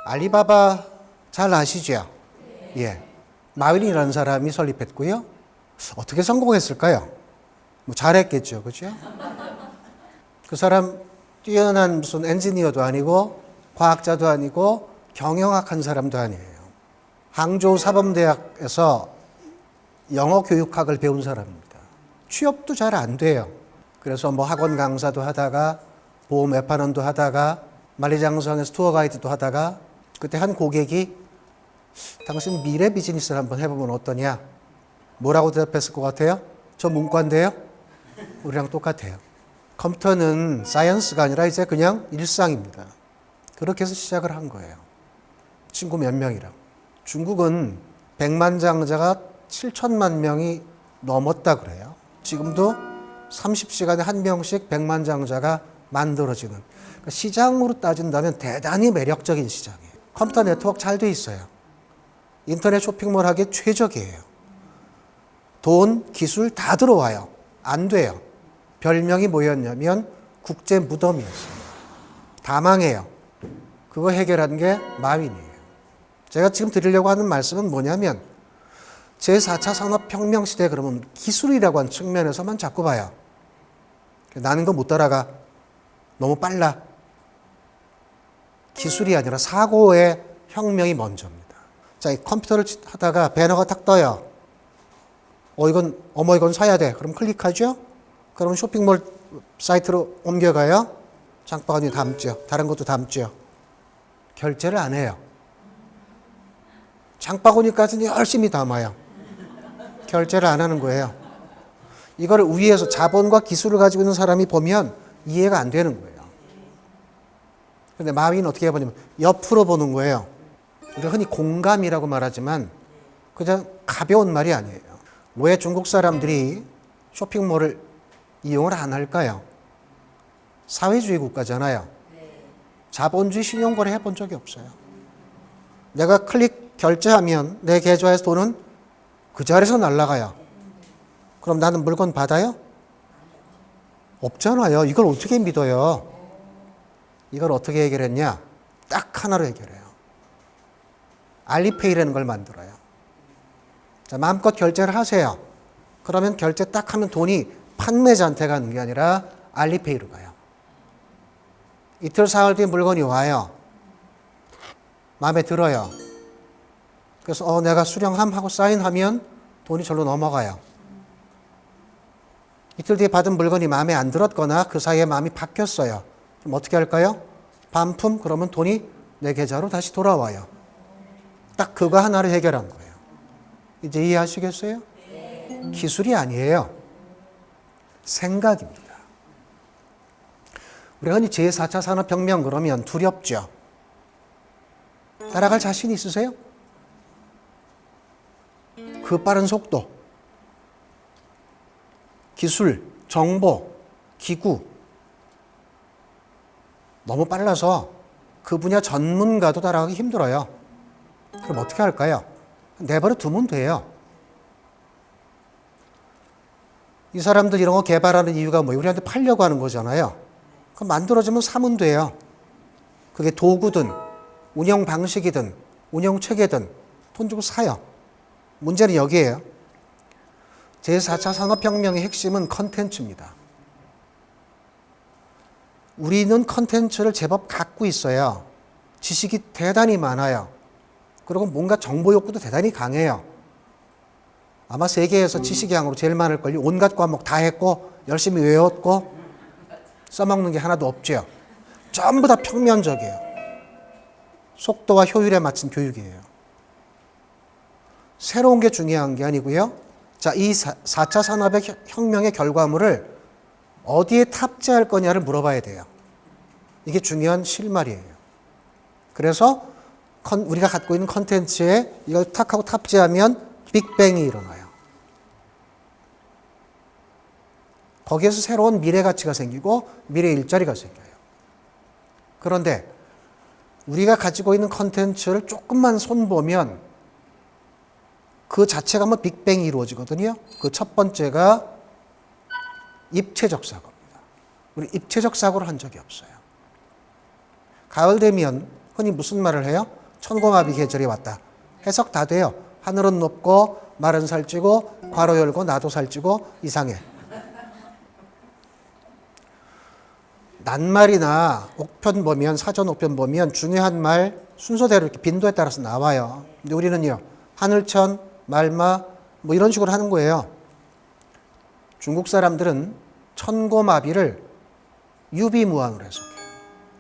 알리바바 잘 아시죠? 예. 마윈이라는 사람이 설립했고요. 어떻게 성공했을까요? 뭐 잘했겠죠. 그죠? 그 사람 뛰어난 무슨 엔지니어도 아니고 과학자도 아니고 경영학한 사람도 아니에요. 항저우 사범대학에서 영어 교육학을 배운 사람입니다. 취업도 잘 안 돼요. 그래서 뭐 학원 강사도 하다가 보험 외판원도 하다가 만리장성에서 투어 가이드도 하다가 그때 한 고객이 당신 미래 비즈니스를 한번 해보면 어떠냐? 뭐라고 대답했을 것 같아요? 저 문과인데요? 우리랑 똑같아요. 컴퓨터는 사이언스가 아니라 이제 그냥 일상입니다. 그렇게 해서 시작을 한 거예요. 친구 몇 명이랑. 중국은 100만 장자가 7천만 명이 넘었다 그래요. 지금도 30시간에 한 명씩 100만 장자가 만들어지는. 그러니까 시장으로 따진다면 대단히 매력적인 시장이에요. 컴퓨터 네트워크 잘 돼 있어요. 인터넷 쇼핑몰 하기에 최적이에요. 돈, 기술 다 들어와요. 안 돼요. 별명이 뭐였냐면 국제 무덤이었어요. 다 망해요. 그거 해결한 게 마윈이에요. 제가 지금 드리려고 하는 말씀은 뭐냐면 제4차 산업혁명 시대 그러면 기술이라고 하는 측면에서만 자꾸 봐요. 나는 거 못 따라가. 너무 빨라. 기술이 아니라 사고의 혁명이 먼저입니다. 자, 이 컴퓨터를 하다가 배너가 딱 떠요. 이건 사야 돼. 그럼 클릭하죠? 그러면 쇼핑몰 사이트로 옮겨가요. 장바구니 담죠. 다른 것도 담죠. 결제를 안 해요. 장바구니까지는 열심히 담아요. 결제를 안 하는 거예요. 이걸 위에서 자본과 기술을 가지고 있는 사람이 보면 이해가 안 되는 거예요. 그런데 마윈은 어떻게 해보냐면 옆으로 보는 거예요. 우리가 흔히 공감이라고 말하지만 그냥 가벼운 말이 아니에요. 왜 중국 사람들이 쇼핑몰을 이용을 안 할까요? 사회주의 국가잖아요. 자본주의 신용거래 해본 적이 없어요. 내가 클릭 결제하면 내 계좌에서 돈은 그 자리에서 날아가요. 그럼 나는 물건 받아요? 없잖아요. 이걸 어떻게 믿어요? 이걸 어떻게 해결했냐? 딱 하나로 해결해요. 알리페이라는 걸 만들어요. 자, 마음껏 결제를 하세요. 그러면 결제 딱 하면 돈이 판매자한테 가는 게 아니라 알리페이로 가요. 이틀 사흘 뒤에 물건이 와요. 마음에 들어요. 그래서 내가 수령함 하고 사인하면 돈이 절로 넘어가요. 이틀 뒤에 받은 물건이 마음에 안 들었거나 그 사이에 마음이 바뀌었어요. 그럼 어떻게 할까요? 반품? 그러면 돈이 내 계좌로 다시 돌아와요. 딱 그거 하나를 해결한 거예요. 이제 이해하시겠어요? 기술이 아니에요. 생각입니다. 우리가 흔히 제4차 산업혁명 그러면 두렵죠. 따라갈 자신 있으세요? 그 빠른 속도, 기술, 정보, 기구 너무 빨라서 그 분야 전문가도 따라가기 힘들어요. 그럼 어떻게 할까요? 내버려 두면 돼요. 이 사람들 이런 거 개발하는 이유가 뭐예요? 우리한테 팔려고 하는 거잖아요. 그럼 만들어주면 사면 돼요. 그게 도구든 운영 방식이든 운영 체계든 돈 주고 사요. 문제는 여기에요. 제4차 산업혁명의 핵심은 컨텐츠입니다. 우리는 컨텐츠를 제법 갖고 있어요. 지식이 대단히 많아요. 그리고 뭔가 정보 욕구도 대단히 강해요. 아마 세계에서 지식량으로 제일 많을걸요. 온갖 과목 다 했고 열심히 외웠고 써먹는 게 하나도 없죠. 전부 다 평면적이에요. 속도와 효율에 맞춘 교육이에요. 새로운 게 중요한 게 아니고요. 자, 이 4차 산업의 혁명의 결과물을 어디에 탑재할 거냐를 물어봐야 돼요. 이게 중요한 실마리예요. 그래서 우리가 갖고 있는 컨텐츠에 이걸 탁 하고 탑재하면 빅뱅이 일어나요. 거기에서 새로운 미래 가치가 생기고 미래 일자리가 생겨요. 그런데 우리가 가지고 있는 컨텐츠를 조금만 손보면 그 자체가 뭐 빅뱅이 이루어지거든요. 그 첫 번째가 입체적 사고입니다. 우리 입체적 사고를 한 적이 없어요. 가을 되면 흔히 무슨 말을 해요? 천고마비 계절이 왔다. 해석 다 돼요. 하늘은 높고 말은 살찌고 괄호 열고 나도 살찌고 이상해. 낱말이나 옥편 보면 사전 옥편 보면 중요한 말 순서대로 이렇게 빈도에 따라서 나와요. 근데 우리는요. 하늘천, 말마 뭐 이런 식으로 하는 거예요. 중국 사람들은 천고마비를 유비무환으로 해석해요.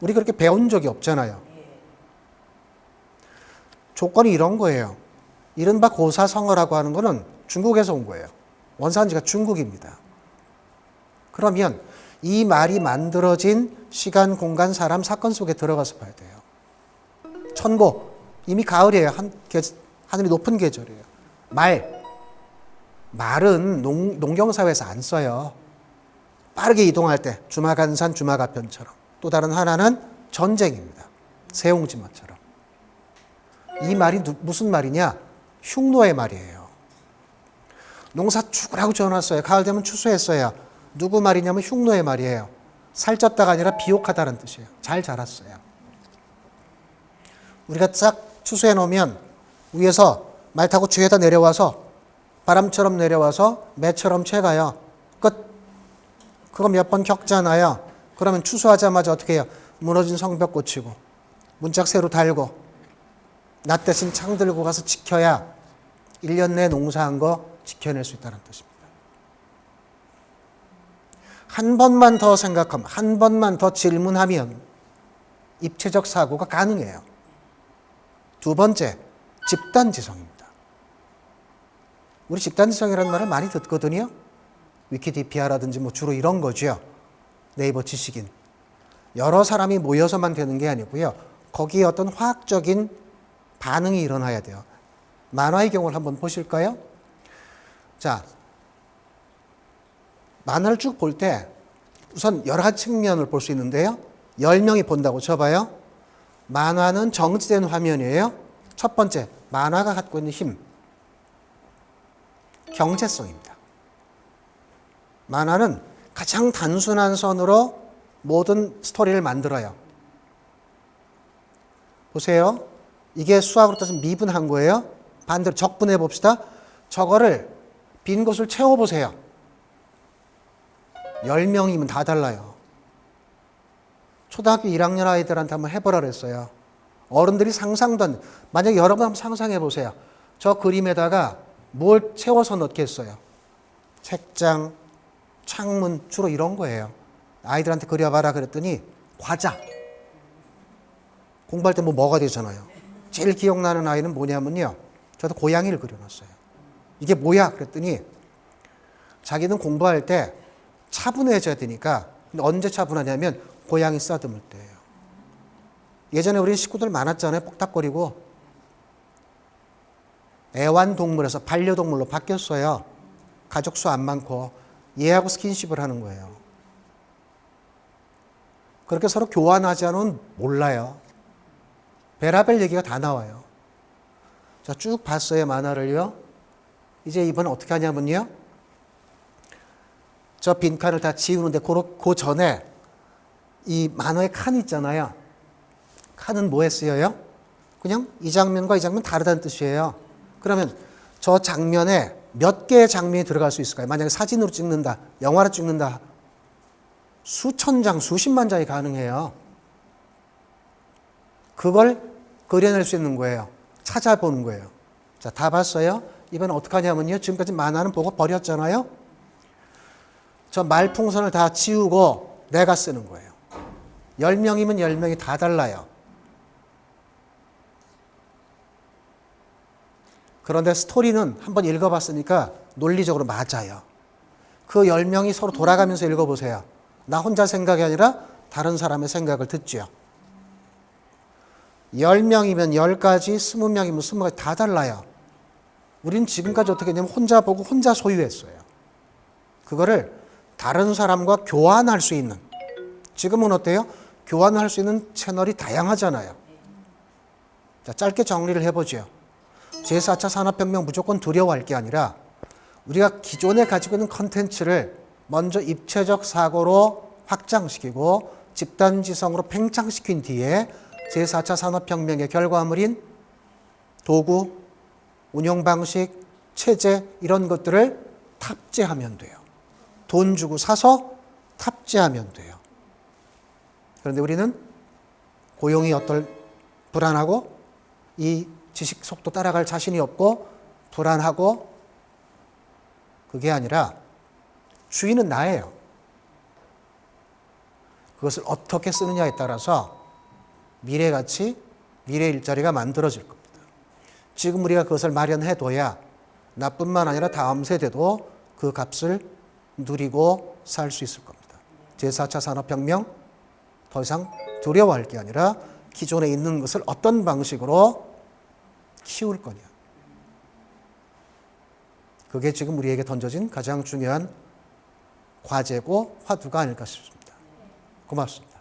우리 그렇게 배운 적이 없잖아요. 조건이 이런 거예요. 이른바 고사성어라고 하는 거는 중국에서 온 거예요. 원산지가 중국입니다. 그러면 이 말이 만들어진 시간, 공간, 사람, 사건 속에 들어가서 봐야 돼요. 천고, 이미 가을이에요. 하늘이 높은 계절이에요. 말은 농경사회에서 안 써요. 빠르게 이동할 때 주마간산, 주마가편처럼. 또 다른 하나는 전쟁입니다. 세옹지마처럼. 이 말이 무슨 말이냐? 흉노의 말이에요. 농사 죽으라고 지어놨어요. 가을 되면 추수했어요. 누구 말이냐면 흉노의 말이에요. 살쪘다가 아니라 비옥하다는 뜻이에요. 잘 자랐어요. 우리가 싹 추수해 놓으면 위에서 말 타고 뒤에다 내려와서 바람처럼 내려와서 매처럼 채가요. 끝. 그거 몇 번 겪잖아요. 그러면 추수하자마자 어떻게 해요? 무너진 성벽 고치고 문짝 새로 달고 나 대신 창 들고 가서 지켜야 1년 내 농사한 거 지켜낼 수 있다는 뜻입니다. 한 번만 더 생각하면, 한 번만 더 질문하면 입체적 사고가 가능해요. 두 번째, 집단지성입니다. 우리 집단지성이라는 말을 많이 듣거든요. 위키디피아라든지 뭐 주로 이런 거죠. 네이버 지식인. 여러 사람이 모여서만 되는 게 아니고요. 거기에 어떤 화학적인 반응이 일어나야 돼요. 만화의 경우를 한번 보실까요? 자, 만화를 쭉 볼 때 우선 여러 가지 측면을 볼 수 있는데요. 10명이 본다고 쳐봐요. 만화는 정지된 화면이에요. 첫 번째, 만화가 갖고 있는 힘. 경제성입니다. 만화는 가장 단순한 선으로 모든 스토리를 만들어요. 보세요. 이게 수학으로 따지면 미분한 거예요. 반대로 적분해 봅시다. 저거를 빈 곳을 채워보세요. 10명이면 다 달라요. 초등학교 1학년 아이들한테 한번 해보라 그랬어요. 어른들이 상상도 안, 만약에 여러분 한번 상상해 보세요. 저 그림에다가 뭘 채워서 넣겠어요? 책장, 창문, 주로 이런 거예요. 아이들한테 그려봐라 그랬더니 과자. 공부할 때 뭐가 되잖아요. 제일 기억나는 아이는 뭐냐면요. 저도 고양이를 그려놨어요. 이게 뭐야? 그랬더니 자기는 공부할 때 차분해져야 되니까. 근데 언제 차분하냐면 고양이 쓰다듬을 때예요. 예전에 우리 식구들 많았잖아요. 뻑닥거리고. 애완동물에서 반려동물로 바뀌었어요. 가족 수 안 많고 얘하고 스킨십을 하는 거예요. 그렇게 서로 교환하지 않으면 몰라요. 베라벨 얘기가 다 나와요. 자, 쭉 봤어요. 만화를요. 이제 이번엔 어떻게 하냐면요. 저 빈칸을 다 지우는데 그 전에 이 만화의 칸이 있잖아요. 칸은 뭐에 쓰여요? 그냥 이 장면과 이 장면 다르다는 뜻이에요. 그러면 저 장면에 몇 개의 장면이 들어갈 수 있을까요? 만약에 사진으로 찍는다, 영화로 찍는다. 수천 장, 수십만 장이 가능해요. 그걸 그려낼 수 있는 거예요. 찾아보는 거예요. 자, 다 봤어요? 이번엔 어떻게 하냐면요. 지금까지 만화는 보고 버렸잖아요. 저 말풍선을 다 지우고 내가 쓰는 거예요. 10명이면 10명이 다 달라요. 그런데 스토리는 한번 읽어봤으니까 논리적으로 맞아요. 그 10명이 서로 돌아가면서 읽어보세요. 나 혼자 생각이 아니라 다른 사람의 생각을 듣죠. 10명이면 10가지, 20명이면 20가지 다 달라요. 우린 지금까지 어떻게 했냐면 혼자 보고 혼자 소유했어요. 그거를 다른 사람과 교환할 수 있는, 지금은 어때요? 교환할 수 있는 채널이 다양하잖아요. 자, 짧게 정리를 해보죠. 제4차 산업혁명 무조건 두려워할 게 아니라 우리가 기존에 가지고 있는 컨텐츠를 먼저 입체적 사고로 확장시키고 집단지성으로 팽창시킨 뒤에 제4차 산업혁명의 결과물인 도구, 운영 방식, 체제 이런 것들을 탑재하면 돼요. 돈 주고 사서 탑재하면 돼요. 그런데 우리는 고용이 불안하고 이 지식 속도 따라갈 자신이 없고 불안하고 그게 아니라 주인은 나예요. 그것을 어떻게 쓰느냐에 따라서 미래 가치, 미래 일자리가 만들어질 겁니다. 지금 우리가 그것을 마련해둬야 나뿐만 아니라 다음 세대도 그 값을 누리고 살 수 있을 겁니다. 제4차 산업혁명 더 이상 두려워할 게 아니라 기존에 있는 것을 어떤 방식으로 키울 거냐. 그게 지금 우리에게 던져진 가장 중요한 과제고 화두가 아닐까 싶습니다. 고맙습니다.